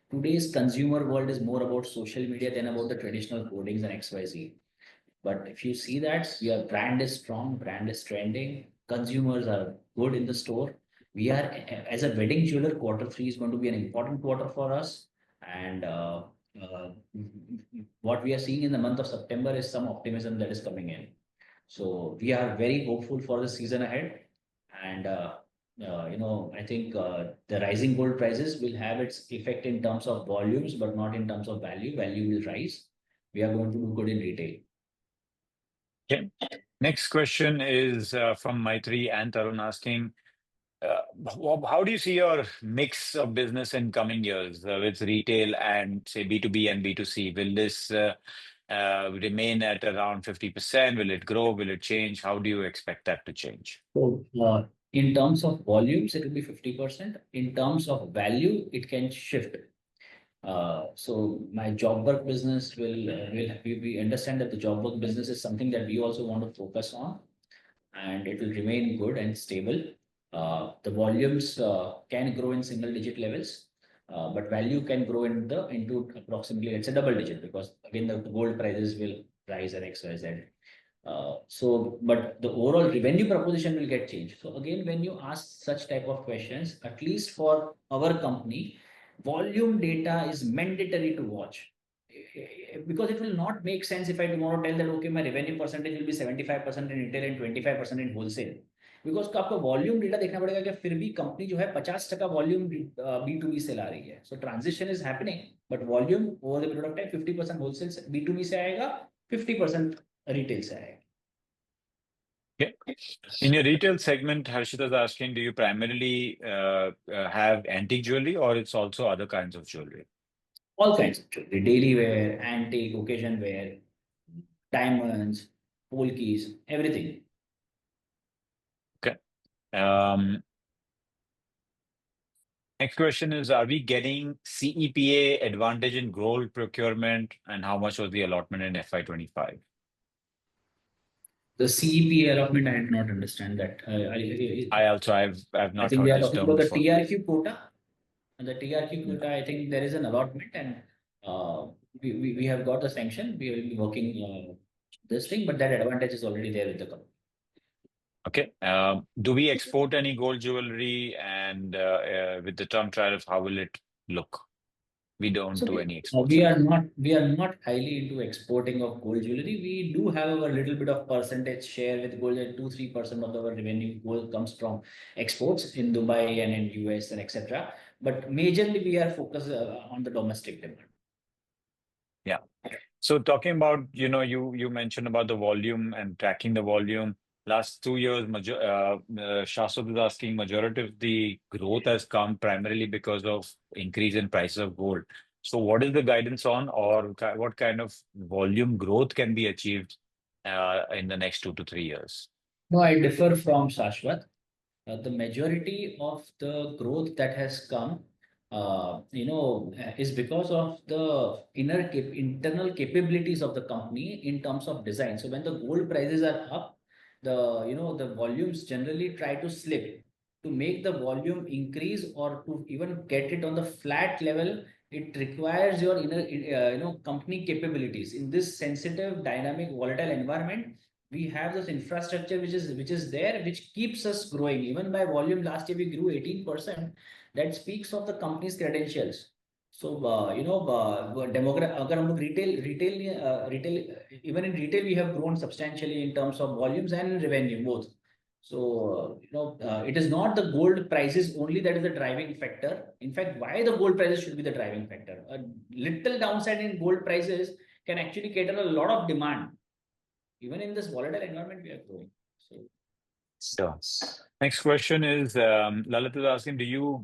Today's consumer world is more about social media than about the traditional codings and XYZ. But if you see that your brand is strong, brand is trending, consumers are good in the store. We are, as a wedding jeweler, Q3 is going to be an important quarter for us. And uh, what we are seeing in the month of September is some optimism that is coming in. So we are very hopeful for the season ahead. And I think the rising gold prices will have its effect in terms of volumes, but not in terms of value. Value will rise. We are going to do good in retail. Okay. Next question is from Maitri and Tarun asking, how do you see your mix of business in coming years with retail and say B2B and B2C? Will this remain at around 50%? Will it grow? Will it change? How do you expect that to change? So in terms of volumes, it will be 50%. In terms of value, it can shift. So my job work business we understand that the job work business is something that we also want to focus on, and it will remain good and stable. The volumes can grow in single digit levels, but value can grow into approximately, it's a double digit, because again the gold prices will rise at XYZ. But the overall revenue proposition will get changed. So again, when you ask such type of questions, at least for our company, volume data is mandatory to watch, because it will not make sense if I tomorrow tell that okay, my revenue percentage will be 75% in retail and 25% in wholesale. Because आपको volume data देखना पड़ेगा कि फिर भी company जो है 50% volume B2B से ला रही है. So transition is happening, but volume over the period of time 50% wholesale B2B से आएगा, 50% retail से आएगा. Okay. In your retail segment, Harshita is asking, do you primarily have antique jewelry, or it's also other kinds of jewelry? All kinds of jewelry, daily wear, antique, occasion wear, diamonds, polkis, everything. Okay. Next question is, are we getting CEPA advantage in gold procurement, and how much was the allotment in FY25? The CEPA allotment, I did not understand that. I've not I think we heard are this talking term about the before. TRQ quota. And the TRQ quota, I think there is an allotment, and we have got the sanction. We will be working this thing, but that advantage is already there with the company. Okay. Do we export any gold jewelry, and with the Trump tariff, how will it look? We don't do any exports. We are not highly into exporting of gold jewelry. We do have a little bit of percentage share with gold, at 2-3% of our revenue gold comes from exports in Dubai and in US and etc. But majorly we are focused on the domestic demand. Yeah. So talking about, you mentioned about the volume and tracking the volume. Last 2 years, Shashwat is asking, majority of the growth has come primarily because of increase in prices of gold. So what is the guidance on, or what kind of volume growth can be achieved in the next 2 to 3 years? No, I differ from Shashwat. The majority of the growth that has come, is because of the internal capabilities of the company in terms of design. So when the gold prices are up, the volumes generally try to slip. To make the volume increase or to even get it on the flat level, it requires your inner company capabilities. In this sensitive, dynamic, volatile environment, we have this infrastructure which is there, which keeps us growing. Even by volume, last year we grew 18%. That speaks of the company's credentials. So अगर हम लोग retail even in retail we have grown substantially in terms of volumes and revenue both. So it is not the gold prices only that is the driving factor. In fact, why the gold prices should be the driving factor? A little downside in gold prices can actually cater a lot of demand. Even in this volatile environment, we are growing. So next question is Lalit is asking, do you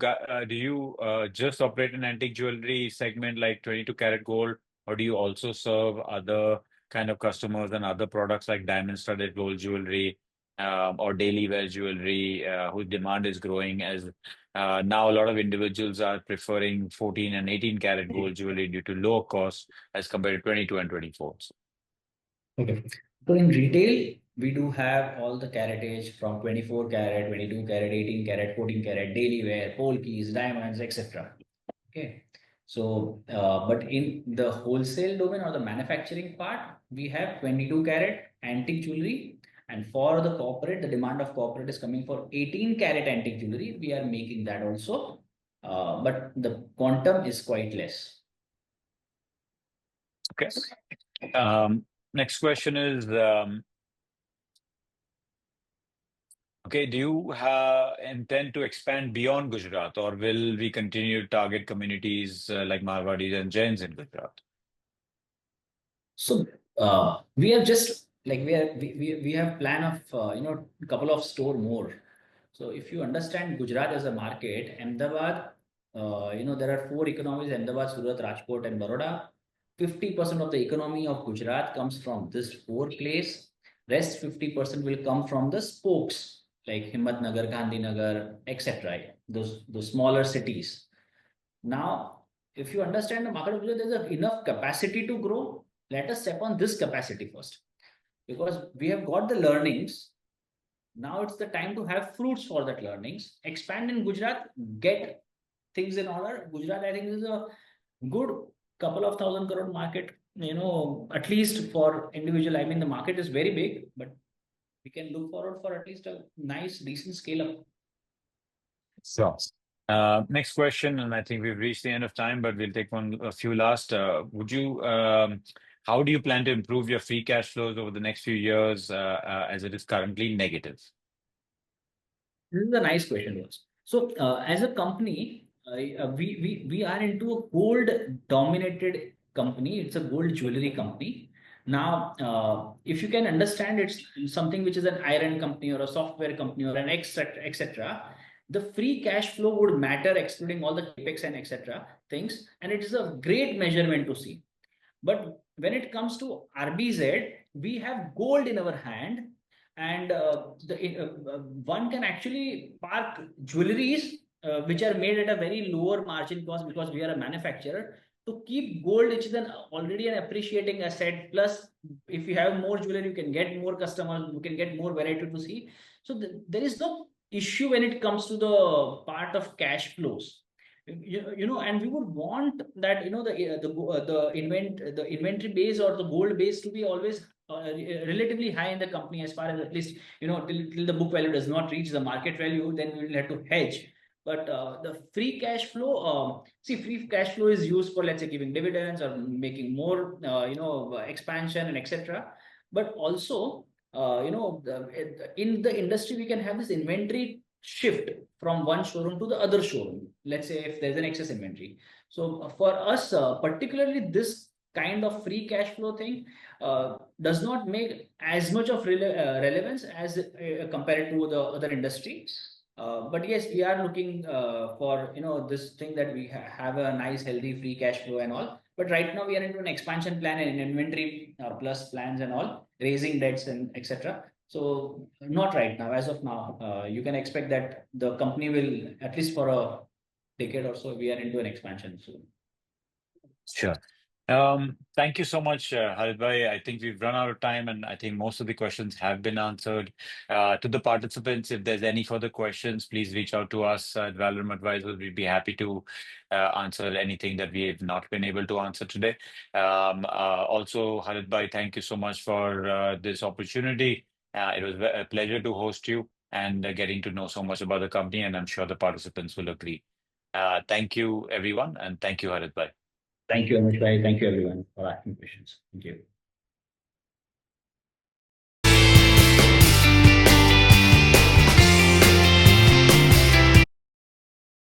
just operate an antique jewelry segment like 22 karat gold, or do you also serve other kind of customers and other products like diamond studded gold jewelry or daily wear jewelry whose demand is growing as now a lot of individuals are preferring 14 and 18 karat gold jewelry due to lower cost as compared to 22 and 24. Okay. So in retail, we do have all the caratage from 24 karat, 22 karat, 18 karat, 14 karat, daily wear, polkis, diamonds, etc. Okay. So, but in the wholesale domain or the manufacturing part, we have 22 karat antique jewelry. And for the corporate, the demand of corporate is coming for 18 karat antique jewelry. We are making that also. But the quantum is quite less. Okay. Next question is, okay, do you intend to expand beyond Gujarat, or will we continue to target communities like Marwadis and Jains in Gujarat? So we have just like we have plan of a couple of store more. So if you understand Gujarat as a market, Ahmedabad, there are four economies: Ahmedabad, Surat, Rajkot, and Baroda. 50% of the economy of Gujarat comes from this four place. Rest 50% will come from the spokes like Himmatnagar, Gandhinagar, etc. Those smaller cities. Now, if you understand the market of Gujarat, there's enough capacity to grow. Let us step on this capacity first, because we have got the learnings. Now it's the time to have fruits for that learnings. Expand in Gujarat, get things in order. Gujarat, I think, is a good couple of thousand crore market. At least for individual. I mean, the market is very big, but we can look forward for at least a nice, decent scale up. So, next question, and I think we've reached the end of time, but we'll take a few last. How do you plan to improve your free cash flows over the next few years as it is currently negative? This is a nice question, also. So, as a company, we are into a gold dominated company. It's a gold jewelry company. Now, if you can understand, it's something which is an iron company or a software company or an etc. The free cash flow would matter, excluding all the capex and etc. things, and it is a great measurement to see. But when it comes to RBZ, we have gold in our hand, and one can actually park jewelries which are made at a very lower margin cost because we are a manufacturer, to keep gold, which is already an appreciating asset. Plus, if you have more jewelry, you can get more customers, you can get more variety to see. So there is no issue when it comes to the part of cash flows. And we would want that the inventory base or the gold base to be always relatively high in the company, as far as at least till the book value does not reach the market value, then we will have to hedge. But the free cash flow, free cash flow is used for, let's say, giving dividends or making more expansion and etc. But also in the industry we can have this inventory shift from one showroom to the other showroom. Let's say if there's an excess inventory. So for us, particularly this kind of free cash flow thing does not make as much of relevance as compared to the other industries. But yes, we are looking for this thing that we have a nice healthy free cash flow and all. But right now we are into an expansion plan and inventory plus plans and all, raising debts and etc. So not right now. As of now, you can expect that the company will, at least for a decade or so, we are into an expansion soon. Sure. Thank you so much, Harit bhai. I think we've run out of time, and I think most of the questions have been answered. To the participants, if there's any further questions, please reach out to us at Valorem Advisors. We'd be happy to answer anything that we have not been able to answer today. Also, Harit bhai, thank you so much for this opportunity. It was a pleasure to host you and getting to know so much about the company, and I'm sure the participants will agree. Thank you, everyone, and thank you, Harit bhai. Thank you, Amish bhai. Thank you, everyone, for asking questions. Thank you.